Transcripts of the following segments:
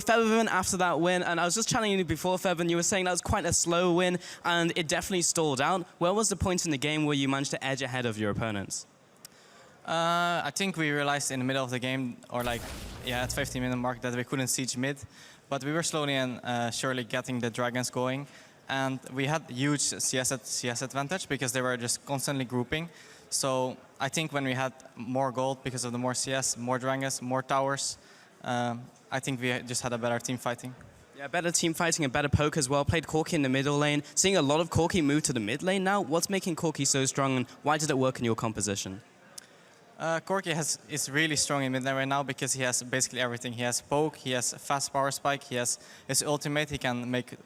Featherman after that win, and I was just chatting you before, Featherman, you were saying that was quite a slow win, and it definitely stalled out. Where was the point in the game where you managed to edge ahead of your opponents? I think we realized in the middle of the game, or like, yeah, at 15-minute mark, that we couldn't siege mid, but we were slowly and surely getting the dragons going, and we had huge CS advantage because they were just constantly grouping. So I think when we had more gold because of the more CS, more dragons, more towers, I think we just had a better team fighting. Yeah, better team fighting and better poke as well. Played Corki in the middle lane. Seeing a lot of Corki move to the mid lane now. What's making Corki so strong, and why did it work in your composition? Corki is really strong in mid lane right now because he has basically everything. He has poke, he has fast power spike, he has his ultimate, he can make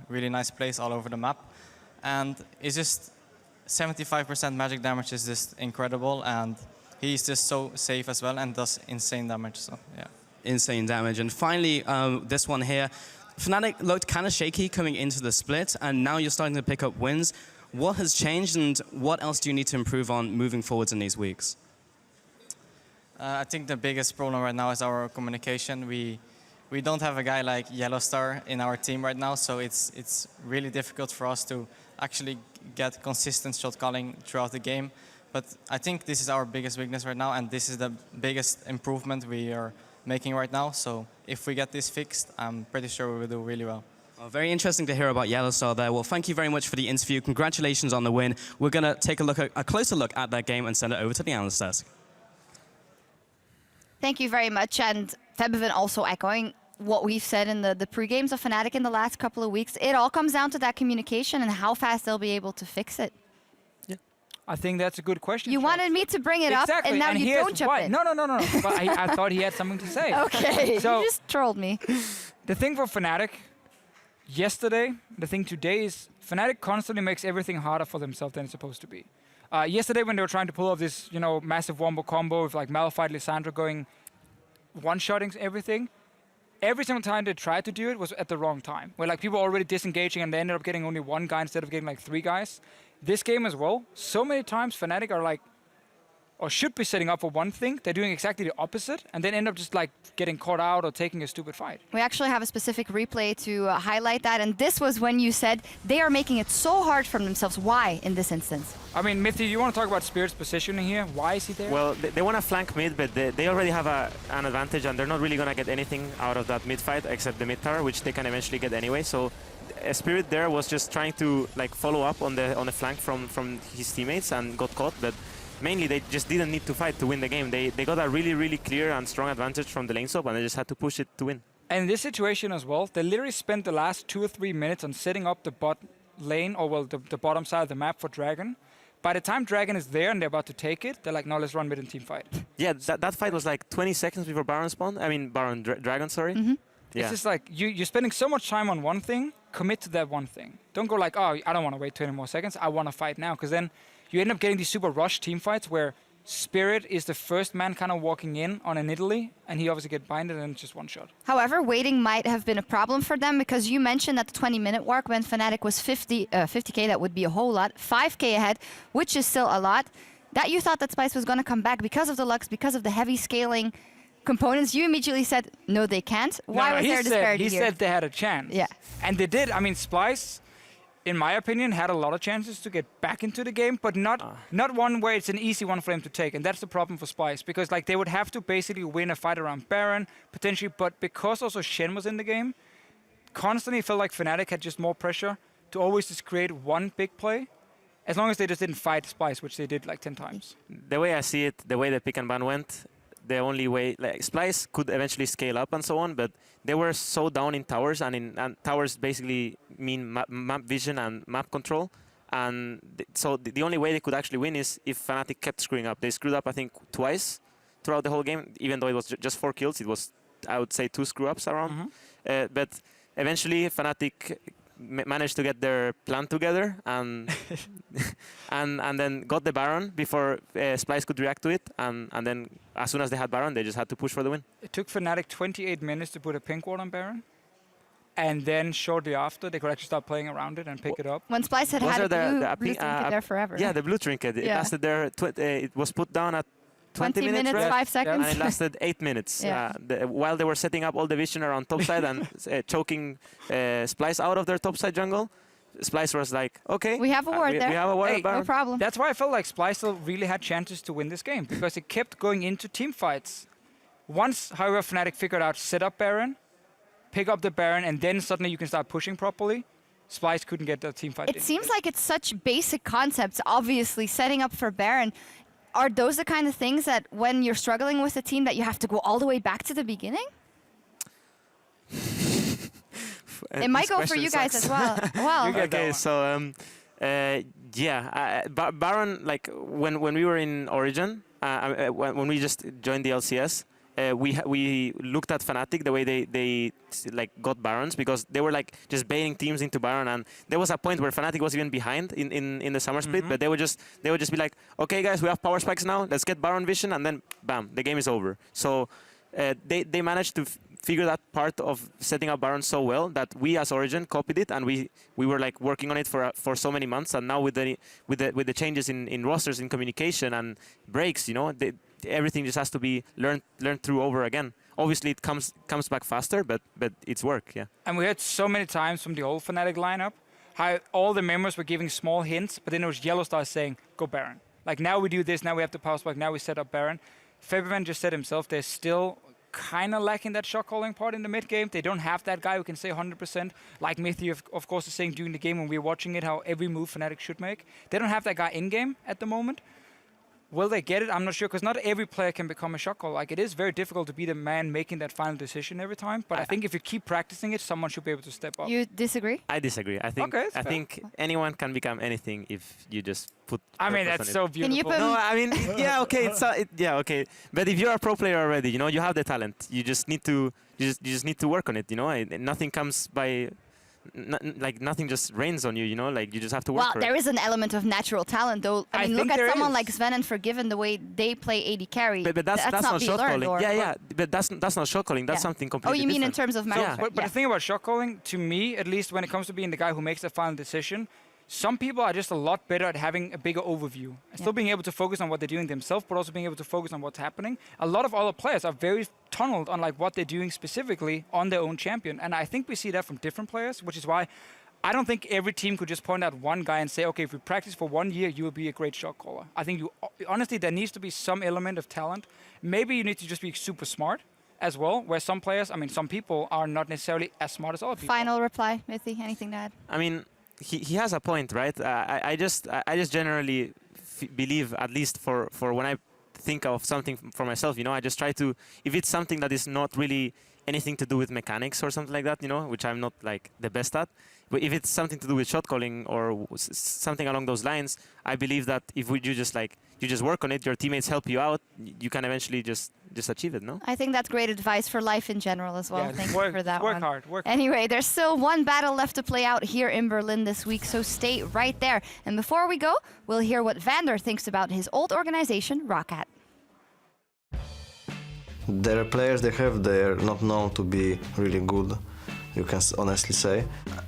really nice plays all over the map. And it's just 75% magic damage is just incredible, and he's just so safe as well and does insane damage, so yeah. Insane damage. And finally, this one here. Fnatic looked kind of shaky coming into the split, and now you're starting to pick up wins. What has changed, and what else do you need to improve on moving forwards in these weeks? I think the biggest problem right now is our communication. We don't have a guy like Yellowstar in our team right now, so it's really difficult for us to actually get consistent shot calling throughout the game. But I think this is our biggest weakness right now, and this is the biggest improvement we are making right now. So if we get this fixed, I'm pretty sure we will do really well. Well, very interesting to hear about Yellowstar there. Well, thank you very much for the interview. Congratulations on the win. We're going to take a closer look at that game and send it over to the analyst desk. Thank you very much. And Featherman also echoing what we've said in the pre-games of Fnatic in the last couple of weeks. It all comes down to that communication and how fast they'll be able to fix it. I think that's a good question. You wanted me to bring it up, and now you don't jump in. No. But I thought he had something to say. Okay, so you just trolled me. The thing for Fnatic yesterday, the thing today is Fnatic constantly makes everything harder for themselves than it's supposed to be. Yesterday when they were trying to pull off this, massive wombo combo with like Malphite, Lissandra going one-shotting everything, every single time they tried to do it was at the wrong time. Where like people were already disengaging and they ended up getting only one guy instead of getting like 3 guys. This game as well, so many times Fnatic are like, or should be setting up for one thing, they're doing exactly the opposite, and then end up just like getting caught out or taking a stupid fight. We actually have a specific replay to highlight that, and this was when you said they are making it so hard for themselves. Why in this instance? I mean, Mithy, you want to talk about Spirit's positioning here? Why is he there? Well, they want to flank mid, but they already have an advantage, and they're not really going to get anything out of that mid fight except the mid tower, which they can eventually get anyway. So Spirit there was just trying to like follow up on the flank from his teammates and got caught, but mainly they just didn't need to fight to win the game. They got a really clear and strong advantage from the lane swap, and they just had to push it to win. And in this situation as well, they literally spent the last 2 or 3 minutes on setting up the bot lane, or well, the bottom side of the map for Dragon. By the time Dragon is there and they're about to take it, they're like, no, let's run mid and team fight. Yeah, that fight was like 20 seconds before Baron spawned. I mean, Dragon, sorry. Mm-hmm. Yeah. It's just like, you're spending so much time on one thing, commit to that one thing. Don't go like, oh, I don't want to wait 20 more seconds, I want to fight now. Because then you end up getting these super rushed team fights where Spirit is the first man kind of walking in on an Italy, and he obviously get binded and it's just one shot. However, waiting might have been a problem for them, because you mentioned at the 20-minute mark when Fnatic was 50k, that would be a whole lot, 5k ahead, which is still a lot, that you thought that Splyce was going to come back because of the Lux, because of the heavy scaling components. You immediately said, no, they can't. Why was there a disparity here? He said they had a chance. Yeah. And they did. I mean, Splyce, in my opinion, had a lot of chances to get back into the game, but not one where it's an easy one for them to take. And that's the problem for Splyce, because like they would have to basically win a fight around Baron, potentially, but because also Shen was in the game, constantly felt like Fnatic had just more pressure to always just create one big play, as long as they just didn't fight Splyce, which they did like 10 times. The way I see it, the way the pick and ban went, the only way, like Splyce could eventually scale up and so on, but they were so down in towers, and towers basically mean map vision and map control, and so the only way they could actually win is if Fnatic kept screwing up. They screwed up, I think, twice throughout the whole game, even though it was just 4 kills. It was, I would say, 2 screw-ups around. But eventually, Fnatic managed to get their plan together and and then got the Baron before Splyce could react to it, and then as soon as they had Baron, they just had to push for the win. It took Fnatic 28 minutes to put a pink ward on Baron, and then shortly after they could actually start playing around it and pick it up. When Splyce had a blue trinket there forever. Yeah, the blue trinket. It lasted there. It was put down at 20 minutes, minutes, right? 5 seconds. And it lasted 8 minutes. Yeah. While they were setting up all the vision around topside and choking Splyce out of their topside jungle, Splyce was like, okay. We have a word there. We have a word Hey, about No problem. That's why I felt like Splyce still really had chances to win this game, because it kept going into team fights. Once, however, Fnatic figured out set up Baron, pick up the Baron, and then suddenly you can start pushing properly, Splyce couldn't get the team fight It in. seems like it's such basic concepts, obviously, setting up for Baron. Are those the kind of things that when you're struggling with a team that you have to go all the way back to the beginning? It might go for you guys as well. Well, Okay, so Baron, like when we were in Origin, when we just joined the LCS, we looked at Fnatic the way they like got Barons, because they were like just baiting teams into Baron, and there was a point where Fnatic was even behind in the summer split, but they would just be like, okay guys, we have power spikes now, let's get Baron vision, and then bam, the game is over. So they managed to figure that part of setting up Baron so well that we as Origin copied it, and we were like working on it for so many months, and now with the changes in rosters, in communication and breaks, you know, everything just has to be learned through over again. Obviously it comes back faster, but it's work, yeah. And we heard so many times from the old Fnatic lineup how all the members were giving small hints, but then it was Yellowstar saying, go Baron. Like, now we do this, now we have the power spike, now we set up Baron. Fabian just said himself, they're still kind of lacking that shot calling part in the mid game. They don't have that guy who can say 100%, like Mithy of course is saying during the game when we were watching it, how every move Fnatic should make. They don't have that guy in game at the moment. Will they get it? I'm not sure, because not every player can become a shot caller. Like, it is very difficult to be the man making that final decision every time, but I think if you keep practicing it, someone should be able to step up. you disagree? I disagree. I think Okay, I think anyone can become anything if you just put. I mean, purpose that's on so it. Can you beautiful. put- No, I mean, yeah, okay, okay. But if you're a pro player already, you know, you have the talent. You just need to work on it. You know, nothing comes by. Nothing just rains on you, you know, like you just have to work Well, for there it. is an element of natural talent, though. I I mean, think look at there someone is. like Sven and Forgiven, the way they play AD carry. But that's not not be shot learned, calling. or- Yeah, but that's not shot calling. That's Yeah. something Oh, completely you mean in different. terms of So, match? but the thing about shot calling, to me, at least when it comes to being the guy who makes the final decision, some people are just a lot better at having a bigger overview. And still being able to focus on what they're doing themselves, but also being able to focus on what's happening. A lot of other players are very tunneled on like what they're doing specifically on their own champion. And I think we see that from different players, which is why I don't think every team could just point out one guy and say, okay, if we practice for 1 year, you will be a great shot caller. I think honestly, there needs to be some element of talent. Maybe you need to just be super smart as well, where some players, I mean, some people are not necessarily as smart as other people. Final reply, Mithy, anything to add? I mean, he has a point, right? I just generally believe, at least for when I think of something for myself, you know, I just try to, if it's something that is not really anything to do with mechanics or something like that, you know, which I'm not like the best at, but if it's something to do with shot calling or something along those lines, I believe that if you just work on it, your teammates help you out, you can eventually just achieve it, no? I think that's great advice for life in general as well. Yeah, Thank work, you for that work one. hard, work Anyway, there's still one battle left to play out here in Berlin this week, so stay right there. And before we go, we'll hear what Vander thinks about his old organization, Roccat. There are players they're not known to be really good, you can honestly say.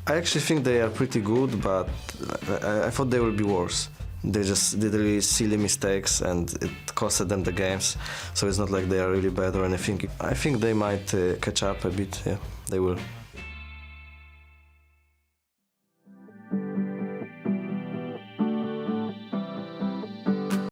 I actually think they are pretty good, but I thought they will be worse. They just did really silly mistakes and it costed them the games, so it's not like they are really bad or anything. I think they might catch up a bit, yeah, they will.